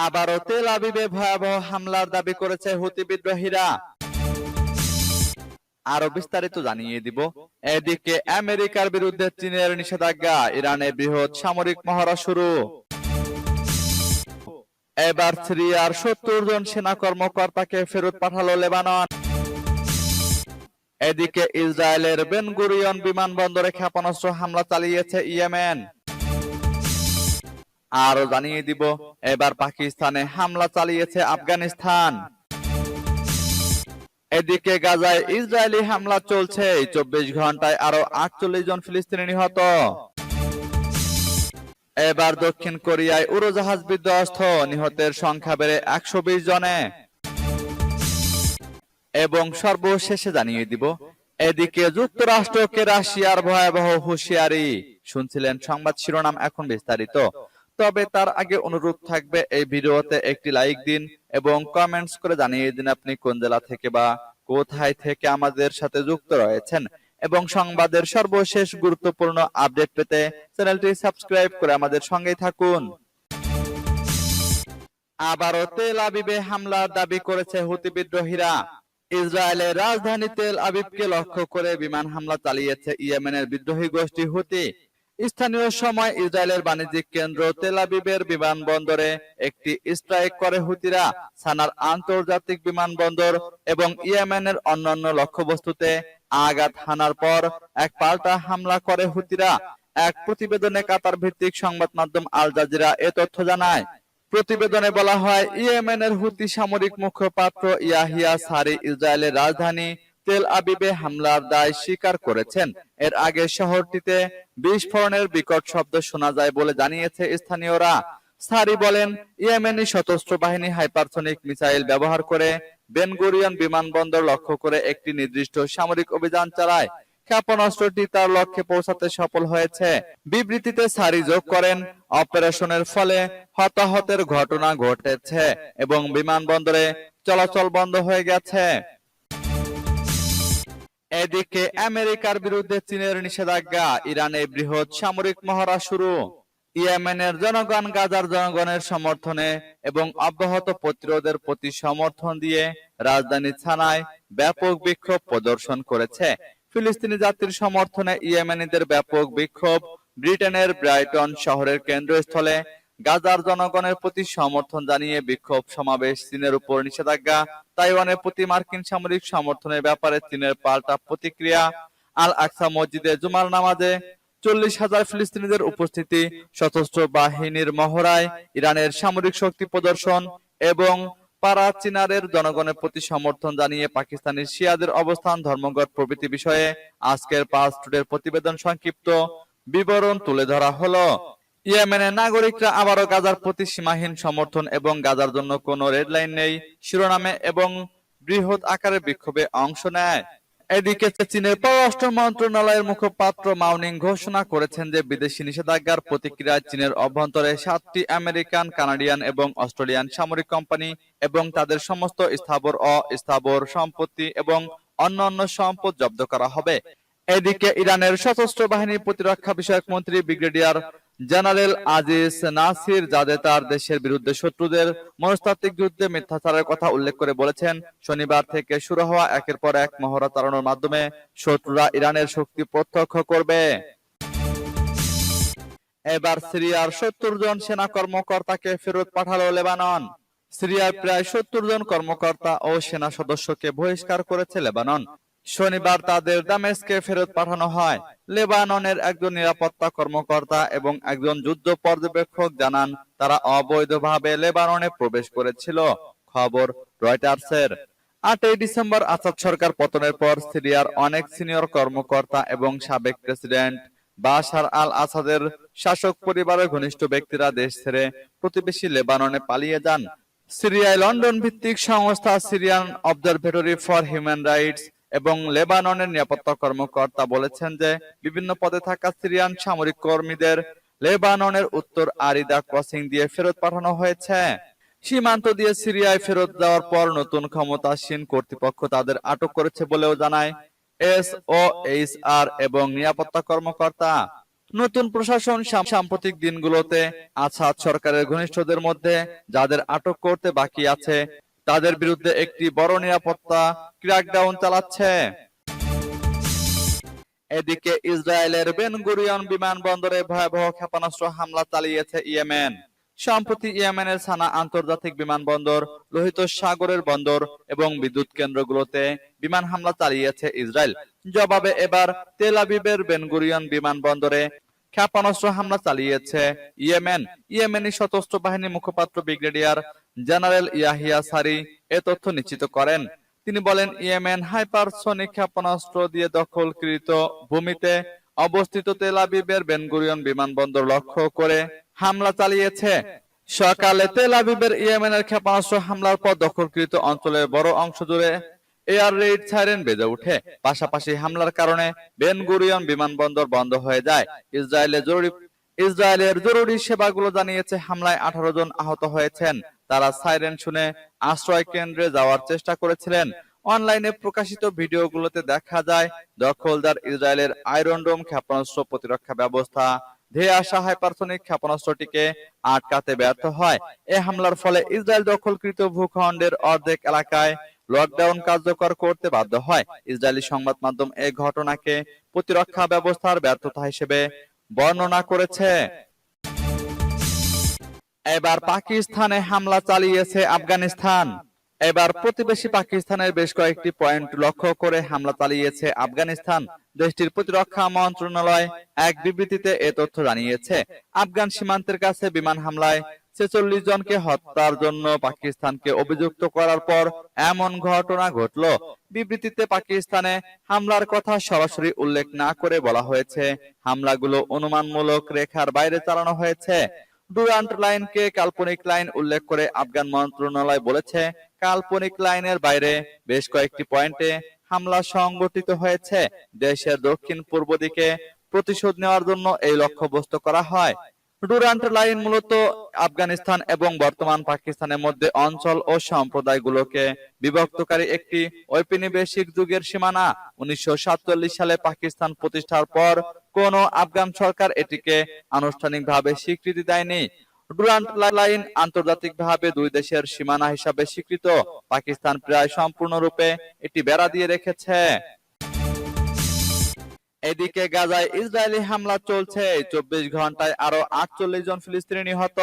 আবারও তেল আবিবে ভয়াবহ হামলার দাবি করেছে হুতি বিদ্রোহীরা। আরো বিস্তারিত জানিয়ে দিব। এদিকে আমেরিকার বিরুদ্ধে চীনের নিষেধাজ্ঞা, ইরানে বৃহৎ সামরিক মহড়া শুরু। এবার সিরিয়ার ৭০ জন সেনা কর্মকর্তাকে ফেরত পাঠালো লেবানন। এদিকে ইসরায়েলের বেন গুরিয়ন বিমানবন্দরে ক্ষেপণাস্ত্র হামলা চালিয়েছে ইয়েমেন। আরো জানিয়ে দিব, এবার পাকিস্তানে হামলা চালিয়েছে আফগানিস্তান। এদিকে গাজায় ইসরায়েলি হামলা চলছে, ২৪ ঘন্টায় আরো ৪৮ জন ফিলিস্তিনি নিহত। এবার দক্ষিণ কোরিয়ায় উড়োজাহাজ বিধ্বস্ত, নিহতের সংখ্যা বেড়ে ১২০ জনে। এবং সর্বশেষে জানিয়ে দিব, এদিকে যুক্তরাষ্ট্রকে রাশিয়ার ভয়াবহ হুঁশিয়ারি। শুনছিলেন সংবাদ শিরোনাম, এখন বিস্তারিত। তবে তার আগে অনুরোধ থাকবে, এই ভিডিওতে একটি লাইক দিন এবং কমেন্টস করে জানিয়ে দিন আপনি কোন জেলা থেকে বা কোথায় থেকে আমাদের সাথে যুক্ত রয়েছেন। এবং সংবাদের সর্বশেষ গুরুত্বপূর্ণ আপডেট পেতে চ্যানেলটি সাবস্ক্রাইব করে আমাদের সঙ্গেই থাকুন। আবারও তেল আবিবে হামলার দাবি করেছে হুতি বিদ্রোহীরা। ইসরায়েলের রাজধানী তেল আবিবকে লক্ষ্য করে বিমান হামলা চালিয়েছে ইয়েমেনের বিদ্রোহী গোষ্ঠী হুতি। স্থানীয় সময় ইসরায়েলের বাণিজ্যিক কেন্দ্র তেল আবিবের বিমানবন্দরে একটি স্ট্রাইক করে হুতিরা। সানার আন্তর্জাতিক বিমানবন্দর এবং ইয়েমেনের অন্যান্য লক্ষ্যবস্তুতে আঘাত হানার পর এক পাল্টা হামলা করে হুতিরা। এক প্রতিবেদনে কাতার ভিত্তিক সংবাদ মাধ্যম আল জাজিরা এ তথ্য জানায়। প্রতিবেদনে বলা হয়, ইয়েমেনের হুতি সামরিক মুখপাত্র ইয়াহিয়া সারি ইসরায়েলের রাজধানী তেল আবিবে হামলার দায় স্বীকার করেছেন। এর আগে শহরটিতে বিস্ফোরণের বিকট শব্দ শোনা যায় বলে জানিয়েছে স্থানীয়রা। সারি বলেন, ইয়েমেনি সশস্ত্র বাহিনী হাইপারসনিক মিসাইল ব্যবহার করে বেন গুরিয়ন বিমানবন্দর লক্ষ্য করে একটি নির্দিষ্ট সামরিক অভিযান চালায়। ক্ষেপণাস্ত্রটি তার লক্ষ্যে পৌঁছাতে সফল হয়েছে। বিবৃতিতে সারি যোগ করেন, অপারেশনের ফলে হতাহতের ঘটনা ঘটেছে এবং বিমানবন্দরে চলাচল বন্ধ হয়ে গেছে। এদিকে আমেরিকার বিরুদ্ধে চীনের নিষেধাজ্ঞা, ইরানে বৃহৎ সামরিক মহড়া শুরু। ইয়েমেনের জনগণ গাজার জনগণের সমর্থনে এবং অব্যাহত প্রতিরোধের প্রতি সমর্থন দিয়ে রাজধানী সানায় ব্যাপক বিক্ষোভ প্রদর্শন করেছে। ফিলিস্তিনি জাতির সমর্থনে ইয়েমেনিদের ব্যাপক বিক্ষোভ। ব্রিটেনের ব্রাইটন শহরের কেন্দ্রস্থলে গাজার জনগণের প্রতি সমর্থন জানিয়ে বিক্ষোভ সমাবেশ। চীনের উপর নিষেধাজ্ঞা, তাইওয়ানের প্রতি মার্কিন সামরিক সমর্থনের ব্যাপারে চীনের পাল্টা প্রতিক্রিয়া। আল আকসা মসজিদে জুমার নামাজে ৪০,০০০ ফিলিস্তিনিদের উপস্থিতি, সশস্ত্র বাহিনীর মহড়ায় ইরানের সামরিক শক্তি প্রদর্শন এবং পারাচিনারের জনগণের প্রতি সমর্থন জানিয়ে পাকিস্তানি শিয়াদের অবস্থান, ধর্মঘট প্রভৃতি বিষয়ে আজকের পাঁচ টুডের প্রতিবেদন সংক্ষিপ্ত বিবরণ তুলে ধরা হলো। ইয়েমেনের নাগরিকরা আবারও গাজার প্রতি সীমাহীন সমর্থন এবং গাজার জন্য কোনো রেড লাইন নেই শিরোনামে এবং বৃহৎ আকারের বিক্ষোভে অংশ নেয়। এদিকে চীনের পররাষ্ট্র মন্ত্রণালয়ের মুখপাত্র মাওনিং ঘোষণা করেছেন যে বিদেশি নিষেধাজ্ঞার প্রতিক্রিয়ায় চীনের অভ্যন্তরে ৭টি আমেরিকান, কানাডিয়ান এবং অস্ট্রেলিয়ান সামরিক কোম্পানি এবং তাদের সমস্ত স্থাবর অস্থাবর সম্পত্তি এবং অন্যান্য সম্পদ জব্দ করা হবে। এদিকে ইরানের সশস্ত্র বাহিনীর প্রতিরক্ষা বিষয়ক মন্ত্রী ব্রিগেডিয়ার জেনারেল আজিজ নাসির জাদে তার দেশের বিরুদ্ধে শত্রুদের মনস্তাত্ত্বিক যুদ্ধে মিথ্যাচারের কথা উল্লেখ করে বলেছেন, শনিবার থেকে শুরু হওয়া একের পর এক মহড়া চালানোর মাধ্যমে শত্রুরা ইরানের শক্তি প্রত্যক্ষ করবে। এবার সিরিয়ার ৭০ জন সেনা কর্মকর্তাকে ফেরত পাঠালো লেবানন। সিরিয়ার প্রায় ৭০ জন কর্মকর্তা ও সেনা সদস্যকে বহিষ্কার করেছে লেবানন। শনিবার তাদের দামেস্কে ফেরত পাঠানো হয়। লেবাননের একজন নিরাপত্তা কর্মকর্তা এবং একজন যুদ্ধ পর্যবেক্ষক জানান, তারা অবৈধভাবে লেবাননে প্রবেশ করেছিল। খবর রয়টার্সের। ৮ই ডিসেম্বর আসাদ সরকার পতনের পর সিরিয়ার অনেক সিনিয়র কর্মকর্তা এবং সাবেক প্রেসিডেন্ট বাশার আল আসাদের শাসক পরিবারের ঘনিষ্ঠ ব্যক্তিরা দেশ ছেড়ে প্রতিবেশী লেবাননে পালিয়ে যান। সিরিয়ায় লন্ডন ভিত্তিক সংস্থা Syrian observatory for human rights এবং লেবাননের নিরাপত্তা কর্মকর্তা বলেছেন যে বিভিন্ন পদে থাকা সিরিয়ান সামরিক কর্মীদের লেবাননের উত্তর আরিদা ক্রসিং দিয়ে ফেরত পাঠানো হয়েছে। সীমান্ত দিয়ে সিরিয়ায় ফেরত যাওয়ার পর নতুন ক্ষমতাসীন কর্তৃপক্ষ তাদের আটক করেছে বলেও জানায় এসওএইচআর এবং নিরাপত্তা কর্মকর্তা। ২৫ ডিসেম্বর আসাদ সরকার পতনের পর সিরিয়ার অনেক সিনিয়র কর্মকর্তা এবং সাবেক প্রেসিডেন্ট বাশার আল আসাদের শাসক পরিবারের ঘনিষ্ঠ ব্যক্তিরা দেশ ছেড়ে প্রতিবেশী লেবাননে পালিয়ে যান। সিরিয়ায় লন্ডন ভিত্তিক সংস্থা Syrian observatory for human rights এবং লেবাননের নিরাপত্তা কর্মকর্তা বলেছেন যে বিভিন্ন পদে থাকা সিরিয়ান সামরিক কর্মীদের লেবাননের উত্তর আরিদা ক্রসিং দিয়ে ফেরত পাঠানো হয়েছে। সীমান্ত দিয়ে সিরিয়ায় ফেরত যাওয়ার পর নতুন ক্ষমতাসীন কর্তৃপক্ষ তাদের আটক করেছে বলেও জানায় এসওএইচআর এবং নিরাপত্তা কর্মকর্তা। নতুন প্রশাসন সাম্প্রতিক দিনগুলোতে আসাদ সরকারের ঘনিষ্ঠদের মধ্যে যাদের আটক করতে বাকি আছে তাদের বিরুদ্ধে একটি বড় নিরাপত্তা ক্র্যাকডাউন চালাচ্ছে। এদিকে ইসরায়েলের বেন গুরিয়ন বিমানবন্দরে ভয়াবহ ক্ষেপণাস্ত্র হামলা চালিয়েছে ইয়েমেন। সম্প্রতি ইয়েমেনের সানা আন্তর্জাতিক বিমানবন্দর, লোহিত সাগরের বন্দর এবং বিদ্যুৎ কেন্দ্রগুলোতে বিমান হামলা চালিয়েছে ইসরায়েল। জবাবে এবার তেল আবিবের বেন গুরিয়ন বিমানবন্দরে ক্ষেপণাস্ত্র হামলা চালিয়েছে ইয়েমেন। ইয়েমেনি সশস্ত্র বাহিনী মুখপাত্র ব্রিগেডিয়ার জেনারেল ইয়াহিয়া সারি এ তথ্য নিশ্চিত করেন। তিনি বলেন, ইয়েমেন হাইপারসনিক ক্ষেপণাস্ত্র দিয়ে দখলকৃত ভূমিতে অবস্থিত তেল আবিবের বেন গুরিয়ন বিমানবন্দর লক্ষ্য করে হামলা চালিয়েছে। সকালে তেল আবিবের ইয়েমেনের ক্ষেপণাস্ত্র হামলার পর দখলকৃত অঞ্চলের বড় অংশ জুড়ে এয়ার রেড সাইরেন বেজে ওঠে। পাশাপাশি হামলার কারণে বেন গুরিয়ন বিমানবন্দর বন্ধ হয়ে যায়। ইসরায়েলের জরুরি সেবাগুলো জানিয়েছে হামলায় 18 জন আহত হয়েছেন। তারা সাইরেন শুনে আশ্রয় কেন্দ্রে যাওয়ার চেষ্টা করেছিলেন। অনলাইনে প্রকাশিত ভিডিওগুলোতে দেখা যায় দখলদার ইসরায়েলের আয়রন ডোম ক্ষেপণাস্ত্র প্রতিরক্ষা ব্যবস্থা ধেয়ে আসা হাইপারসনিক ক্ষেপণাস্ত্রটিকে আটকাতে ব্যর্থ হয়। এ হামলার ফলে ইসরায়েল দখলকৃত ভূখণ্ডের অর্ধেক এলাকায় লকডাউন কার্যকর করতে বাধ্য হয়। ইসরায়েলি সংবাদ মাধ্যম এই ঘটনাকে প্রতিরক্ষা ব্যবস্থার ব্যর্থতা হিসেবে বর্ণনা করেছে। এবার পাকিস্তানে হামলা চালিয়েছে আফগানিস্তান। এবার প্রতিবেশী পাকিস্তানের বেশ কয়েকটি পয়েন্ট লক্ষ্য করে হামলা চালিয়েছে আফগানিস্তান। দেশটির প্রতিরক্ষা মন্ত্রণালয় এক বিবৃতিতে এ তথ্য জানিয়েছে। আফগান সীমান্তের কাছে বিমান হামলায় 46 জনকে হত্যার জন্য পাকিস্তানকে অভিযুক্ত করার পর এমন ঘটনা ঘটল। বিবৃতিতে পাকিস্তানে হামলার কথা সরাসরি উল্লেখ না করে বলা হয়েছে, হামলাগুলো অনুমানমূলক রেখার বাইরে চালানো হয়েছে। ডুরান্ট লাইনকে কাল্পনিক লাইন উল্লেখ করে আফগান মন্ত্রণালয় বলেছে, কাল্পনিক লাইনের বাইরে বেশ কয়েকটি পয়েন্টে হামলা সংঘটিত হয়েছে। দেশের দক্ষিণ পূর্ব দিকে প্রতিশোধ নেওয়ার জন্য এই লক্ষ্যবস্তু করা হয়। ডুরান্ট লাইন মূলত আফগানিস্তান এবং বর্তমান পাকিস্তানের মধ্যে অঞ্চল ও সম্প্রদায়গুলোকে বিভক্তকারী একটি ঔপনিবেশিক যুগের সীমানা। 1947 সালে পাকিস্তান প্রতিষ্ঠার পর কোন আফগান সরকার এটিকে আনুষ্ঠানিকভাবে স্বীকৃতি দেয়নি। ডুরান্ট লাইন আন্তর্জাতিকভাবে দুই দেশের সীমানা হিসাবে স্বীকৃত। পাকিস্তান প্রায় সম্পূর্ণরূপে এটি বেড়া দিয়ে রেখেছে। এদিকে গাজায় ইসরায়েলি হামলা চলছে। 24 ঘন্টায় আরো 48 জন ফিলিস্তিনি নিহত।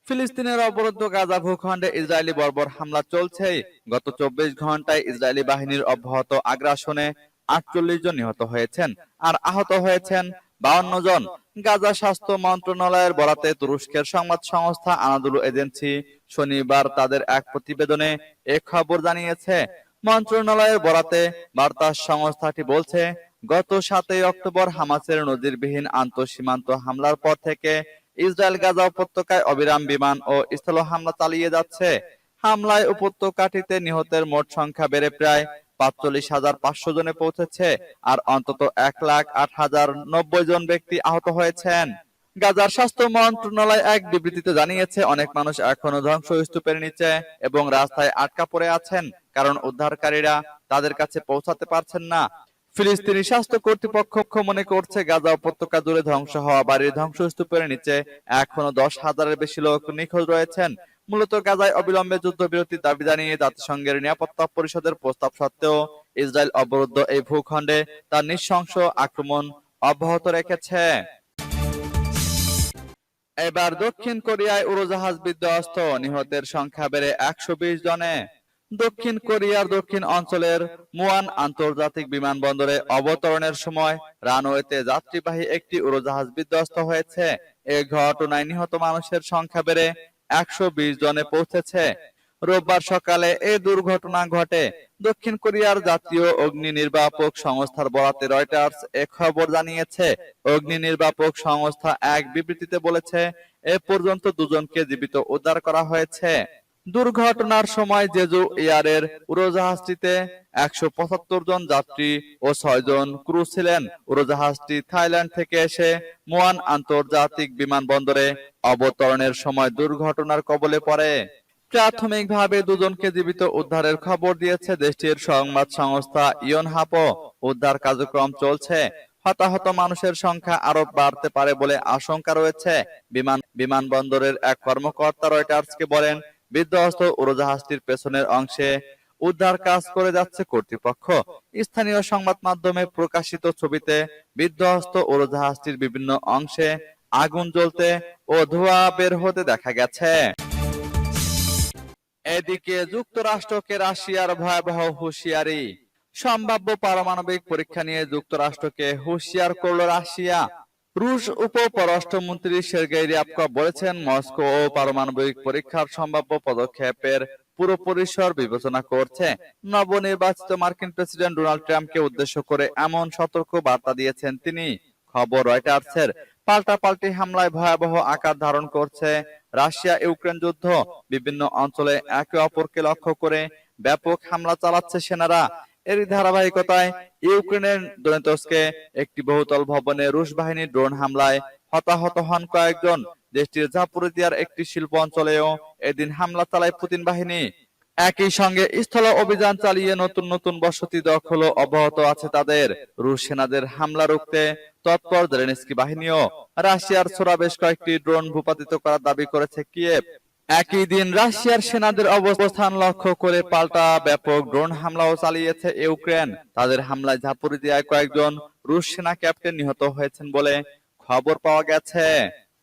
ফিলিস্তিনের অবরুদ্ধ গাজা ভূখণ্ডে ইসরায়েলি বর্বর হামলা চলছে। গত 24 ঘন্টায় ইসরায়েলি বাহিনীর অব্যাহত আগ্রাসনে 48 জন নিহত হয়েছেন আর আহত হয়েছেন 52 জন। গাজা স্বাস্থ্য মন্ত্রণালয়ের বরাতে তুরস্কের সংবাদ সংস্থা আনাদুলু এজেন্সি শনিবার তাদের এক প্রতিবেদনে এ খবর জানিয়েছে। মন্ত্রণালয়ের বরাতে বার্তা সংস্থাটি বলছে, গত 7 অক্টোবর হামাসের নজিরবিহীন আন্তঃসীমান্ত হামলার পর থেকে ইসরায়েল গাজা উপত্যকায় অবিরাম বিমান ও স্থল হামলা চালিয়ে যাচ্ছে। হামলায় উপত্যকাটিতে নিহতের মোট সংখ্যা বেড়ে প্রায় ৪৫,৫০০ জনে পৌঁছেছে আর অন্তত ১,০৮,০৯০ জন ব্যক্তি আহত হয়েছেন। গাজার স্বাস্থ্য মন্ত্রণালয় এক বিবৃতিতে জানিয়েছে, অনেক মানুষ এখনো ধ্বংসস্তূপের নিচে এবং রাস্তায় আটকা পড়ে আছেন কারণ উদ্ধারকারীরা তাদের কাছে পৌঁছাতে পারছেন না। ফিলিস্তিনি স্বাস্থ্য কর্তৃপক্ষ মনে করছে, গাজা উপত্যকা জুড়ে ধ্বংস হওয়া বাড়ির ধ্বংসস্তূপের নিচে এখনো 10,000-এর বেশি লোক নিখোঁজ রয়েছেন। মূলত গাজায় অবিলম্বে যুদ্ধবিরতির দাবি জানিয়ে জাতিসংঘের নিরাপত্তা পরিষদের প্রস্তাব সত্ত্বেও ইসরায়েল অবরুদ্ধ এই ভূখণ্ডে তার নৃশংস আক্রমণ অব্যাহত রেখেছে। এবার দক্ষিণ কোরিয়ায় উড়োজাহাজ বিধ্বস্ত, নিহতের সংখ্যা বেড়ে 120 জনে। দক্ষিণ কোরিয়ার দক্ষিণ অঞ্চলের মুয়ান আন্তর্জাতিক বিমানবন্দরে অবতরণের সময় রানওয়েতে যাত্রীবাহী একটি উড়োজাহাজ বিধ্বস্ত হয়েছে। এই ঘটনায় নিহত মানুষের সংখ্যা বেড়ে 120 জনে পৌঁছেছে। রোববার সকালে এই দুর্ঘটনা ঘটে। দক্ষিণ কোরিয়ার জাতীয় অগ্নি নির্বাপক সংস্থার বরাতে রয়টার্স এ খবর জানিয়েছে। অগ্নি নির্বাপক সংস্থা এক বিবৃতিতে বলেছে, এ পর্যন্ত 2 জনকে জীবিত উদ্ধার করা হয়েছে। দুর্ঘটনার সময় জেজু এয়ারের উড়োজাহাজটিতে 175 জন যাত্রী ও 6 জন ক্রু ছিলেন। উড়োজাহাজটি থাইল্যান্ড থেকে এসে মুয়ান আন্তর্জাতিক বিমানবন্দরে অবতরণের সময় দুর্ঘটনার কবলে পড়ে। প্রাথমিকভাবে 2 জনকে জীবিত উদ্ধারের খবর দিয়েছে দেশটির সংবাদ সংস্থা ইয়োনহাপো। উদ্ধার কার্যক্রম চলছে। হতাহত মানুষের সংখ্যা আরো বাড়তে পারে বলে আশঙ্কা রয়েছে। বিমানবন্দরের এক কর্মকর্তা রয়টার্সকে বলেন, বিধ্বস্ত উড়োজাহাজটির পেছনের অংশে উদ্ধার কাজ করে যাচ্ছে কর্তৃপক্ষ। স্থানীয় সংবাদ মাধ্যমে প্রকাশিত ছবিতে বিধ্বস্ত উড়োজাহাজটির বিভিন্ন অংশে আগুন জ্বলতে ও ধোঁয়া বের হতে দেখা গেছে। এদিকে যুক্তরাষ্ট্রকে রাশিয়ার ভয়াবহ হুঁশিয়ারি। সম্ভাব্য পারমাণবিক পরীক্ষা নিয়ে যুক্তরাষ্ট্রকে হুঁশিয়ার করল রাশিয়া। রুশ উপ-পররাষ্ট্রমন্ত্রী সের্গেই রিয়াবকভ বলেছেন, মস্কো ও পারমাণবিক পরীক্ষার সম্ভাব্য পদক্ষেপের পুরো পরিসর বিবেচনা করছে। নবনির্বাচিত মার্কিন প্রেসিডেন্ট ডোনাল্ড ট্রাম্পকে উদ্দেশ্য করে এমন সতর্ক বার্তা দিয়েছেন তিনি। খবর রয়টার্সের। পাল্টাপাল্টি হামলায় ভয়াবহ আকার ধারণ করছে রাশিয়া ইউক্রেন যুদ্ধ। বিভিন্ন অঞ্চলে একে অপরকে লক্ষ্য করে ব্যাপক হামলা চালাচ্ছে সেনারা। এরই ধারাবাহিকতায় ইউক্রেনের দনেতস্কে একটি বহুতল ভবনে রুশ বাহিনীর ড্রোন হামলায় হতাহত হন কয়েকজন। দেশটির জাপোরিজিয়ার একটি শিল্প অঞ্চলেও এদিন হামলা চালায় পুতিন বাহিনী। একই সঙ্গে স্থল অভিযান চালিয়ে নতুন নতুন বসতি দখল অব্যাহত আছে তাদের। রুশ সেনাদের হামলা রুখতে তৎপর জেলেনস্কি বাহিনীও। রাশিয়ার ছোড়া বেশ কয়েকটি ড্রোন ভূপাতিত করার দাবি করেছে কিয়েভ। একই দিন রাশিয়ার সেনাদের অবস্থান লক্ষ্য করে পাল্টা ব্যাপক ড্রোন হামলাও চালিয়েছে ইউক্রেন। তাদের হামলায় জাপোরিজিয়ায় কয়েকজন রুশ সেনা ক্যাপ্টেন নিহত হয়েছেন বলে খবর পাওয়া গেছে।